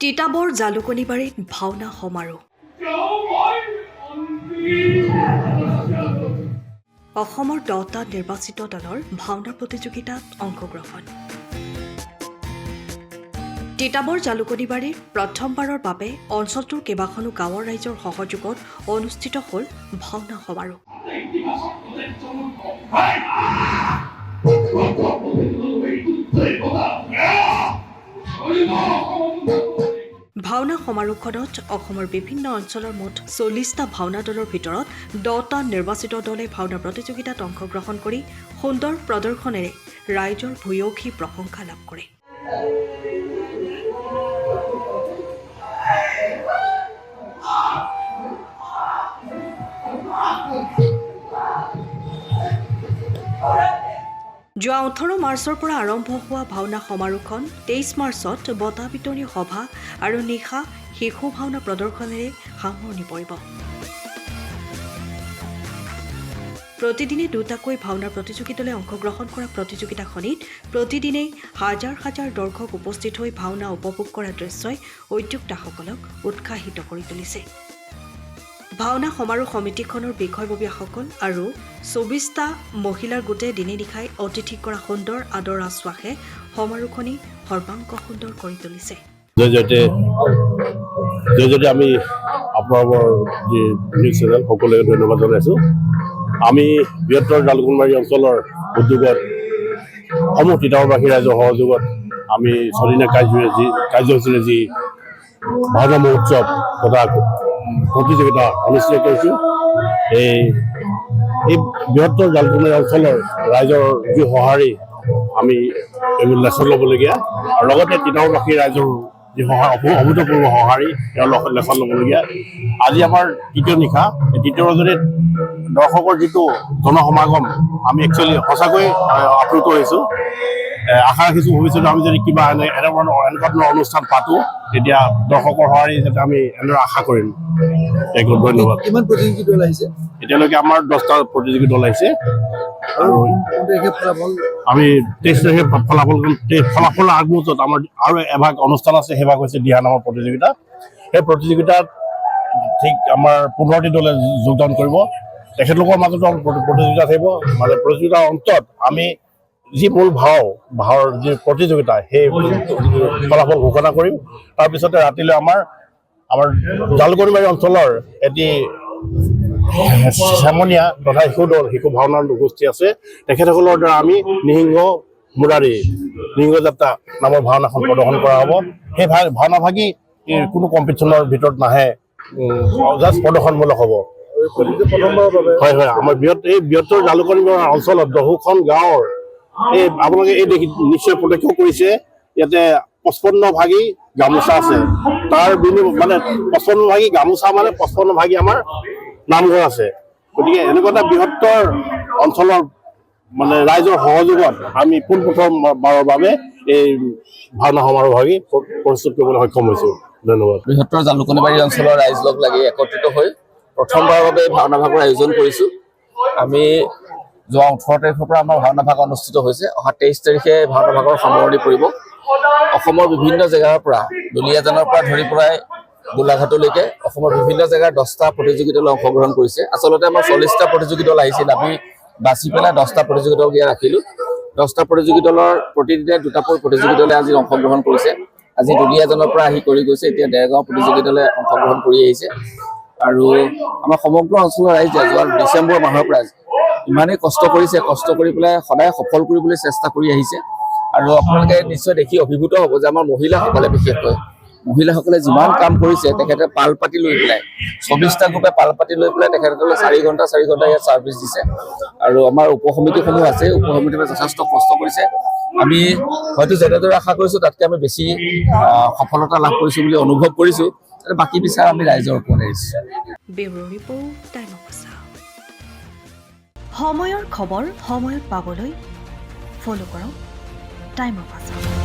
তিতাবৰ জালুকনীবাৰীত ভাওনা সমাৰোহ। অসমৰ 10টা নিৰ্বাচিত দলৰ ভাওনা প্ৰতিযোগিতাত অংশগ্ৰহণ। তিতাবৰ জালুকনীবাৰীৰ প্ৰথমবাৰৰ বাবে অঞ্চলটোৰ কেইবাখনো গাঁৱৰ ৰাইজৰ সহযোগত অনুষ্ঠিত হ'ল ভাওনা সমাৰোহ। ভাওনা সমাৰোহখনত অসমৰ বিভিন্ন অঞ্চলৰ মুঠ 40টা ভাওনা দলৰ ভিতৰত 10টা নিৰ্বাচিত দলে ভাওনা প্ৰতিযোগিতাত অংশগ্ৰহণ কৰি সুন্দৰ প্ৰদৰ্শনেৰে ৰাইজৰ ভূয়সী প্ৰশংসা লাভ কৰে। যোৱা 18 মাৰ্চৰ পৰা আৰম্ভ হোৱা ভাওনা সমাৰোহখন 23 মাৰ্চত বঁটা বিতৰণী সভা আৰু নিশা শিশু ভাওনা প্ৰদৰ্শনেৰে সামৰণি পৰিব। প্ৰতিদিনে দুটাকৈ ভাওনাৰ প্ৰতিযোগিতালৈ অংশগ্ৰহণ কৰা প্ৰতিযোগিতাখনিত প্ৰতিদিনেই হাজাৰ হাজাৰ দৰ্শক উপস্থিত হৈ ভাওনা উপভোগ কৰা দৃশ্যই উদ্যোক্তাসকলক উৎসাহিত কৰি তুলিছে। ভাওনা সমাৰোহ সমিতিখনৰ বিষয়ববীয়াসকল আৰু 24টা মহিলাৰ গোটে দিনে নিশাই অতিথিক কৰা সুন্দৰ আদৰ আশ্বাসে সমাৰোহখনি সৰ্বাংগ সুন্দৰ কৰি তুলিছে। যদি আমি আপোনালোকৰ যি নিউজ চেনেল সকলোকে ধন্যবাদ জনাইছোঁ। আমি বৃহত্তৰ জালুকনীবাৰী অঞ্চলৰ উদ্যোগত সমূহ তিতাবৰবাসী ৰাইজৰ সহযোগত আমি ছদিনীয়া কাৰ্যসূচীৰে যি ভাওনা মহোৎসৱ তথা প্ৰতিযোগিতা অনুষ্ঠিত কৰিছোঁ। এই বৃহত্তৰ জালুকনীবাৰী অঞ্চলৰ ৰাইজৰ যি সঁহাৰি আমি এইবোৰ লেচন ল'বলগীয়া, আৰু লগতে তিতাবৰবাসী ৰাইজৰ যি অভূতপূৰ্ব সঁহাৰি তেওঁলোকৰ লেচন ল'বলগীয়া। আজি আমাৰ তৃতীয় নিশা, এই তৃতীয় ৰজনীত দৰ্শকৰ যিটো জনসমাগম আমি একচুৱেলি সঁচাকৈ আপ্লুত হৈছোঁ। আশা ৰাখিছোঁ ভৱিষ্যতে আমি যদি কিবা এনেকুৱা ধৰণৰ অনুষ্ঠান পাতোঁ, তেতিয়া দৰ্শকৰ সঁহাৰি যাতে আমি এনেদৰে আশা কৰিম। ধন্যবাদ। কিমান প্ৰতিযোগী দল আহিছে? এতিয়ালৈকে আমাৰ 10টা প্ৰতিযোগী দল আহিছে আৰু আমি 23 তাৰিখে ফলাফলৰ আগমুহূৰ্তত আমাৰ আৰু এভাগ অনুষ্ঠান আছে। সেইভাগ হৈছে দিহা নামৰ প্ৰতিযোগিতা। সেই প্ৰতিযোগিতাত ঠিক আমাৰ 15টি দলে যোগদান কৰিব। তেখেতলোকৰ মাজতো প্ৰতিযোগিতা থাকিব। মানে প্ৰতিযোগিতাৰ অন্তত আমি যি মূল ভাওৰ যি প্ৰতিযোগিতা, সেই ফলাফল ঘোষণা কৰিম। তাৰপিছতে ৰাতিলৈ আমাৰ জালুকনীবাৰী অঞ্চলৰ এটি চেমনীয়া তথা শিশু ভাওনাৰ গোষ্ঠী আছে। তেখেতসকলৰ দ্বাৰা আমি নিসিংহ যাত্ৰা নামৰ ভাওনাখন প্ৰদৰ্শন কৰা হ'ব। সেই ভাওনাভাগী কোনো কম্পিটিশ্যনৰ ভিতৰত নাহে, জাষ্ট প্ৰদৰ্শনমূলক হ'ব। হয়, আমাৰ বৃহত্তৰ জালুকনীবাৰী অঞ্চলত 10খন গাঁৱৰ আপোনালোকে নিশ্চয় প্ৰত্যক্ষ কৰিছে। ইয়াতে 55 ভাগী গামোচা আছে। তাৰ মানে 55 ভাগী গামোচা মানে 55 ভাগী আমাৰ নামঘৰ আছে। গতিকে এনেকুৱা এটা বৃহত্তৰ অঞ্চলৰ মানে ৰাইজৰ সহযোগত আমি পোনপ্ৰথমবাৰৰ বাবে এই ভাওনা সমাৰোহভাগী প্ৰস্তুত কৰিবলৈ সক্ষম হৈছোঁ। ধন্যবাদ। বৃহত্তৰ জালুকনীবাৰী অঞ্চলৰ ৰাইজ লগ লাগি একত্ৰিত হৈ প্ৰথমবাৰৰ বাবে ভাওনা ভাগৰ আয়োজন কৰিছোঁ। আমি যোৱা 18 তাৰিখৰ পৰা আমাৰ ভাওনা ভাগ অনুষ্ঠিত হৈছে। অহা 23 তাৰিখে ভাওনা ভাগৰ সামৰণি পৰিব। অসমৰ বিভিন্ন জেগাৰ পৰা দুলীয়াজানৰ পৰা ধৰি পৰাই গোলাঘাটলৈকে অসমৰ বিভিন্ন জেগাৰ 10টা প্ৰতিযোগী দলে অংশগ্ৰহণ কৰিছে। আচলতে আমাৰ 40টা প্ৰতিযোগী দল আহিছিল। আমি বাছি পেলাই 10টা প্ৰতিযোগী দল ইয়াত ৰাখিলোঁ। 10টা প্ৰতিযোগী দলৰ প্ৰতিদিনে দুটাকৈ প্ৰতিযোগী দলে আজি অংশগ্ৰহণ কৰিছে। আজি দুলীয়াজানৰ পৰা আহি কৰি গৈছে। এতিয়া দেৰগাঁও প্ৰতিযোগী দলে অংশগ্ৰহণ কৰি আহিছে। আৰু আমাৰ সমগ্ৰ অঞ্চলৰ ৰাইজে যোৱা ডিচেম্বৰ মাহৰ পৰা ইমানেই কষ্ট কৰিছে, কষ্ট কৰি পেলাই সদায় সফল কৰিবলৈ চেষ্টা কৰি আহিছে। আৰু আপোনালোকে নিশ্চয় দেখি অভিভূত হ'ব যে আমাৰ মহিলাসকলে, বিশেষকৈ মহিলাসকলে যিমান কাম কৰিছে। তেখেতে পাল পাতি লৈ পেলাই 24টা গ্ৰুপে পাল পাতি লৈ পেলাই তেখেতসকলে 4 ঘণ্টা ইয়াত ছাৰ্ভিচ দিছে। আৰু আমাৰ উপসমিতিসমূহ আছে, উপসমিতিয়ে যথেষ্ট কষ্ট কৰিছে। আমি হয়তো যেনেদৰে আশা কৰিছোঁ তাতকৈ আমি বেছি সফলতা লাভ কৰিছোঁ বুলি অনুভৱ কৰিছোঁ। বাকী বিচাৰ আমি ৰাইজৰ ওপৰত এৰিছোঁ। সময়ৰ খবৰ সময়ত পাবলৈ ফ'ল' কৰক টাইম অফ আছাম।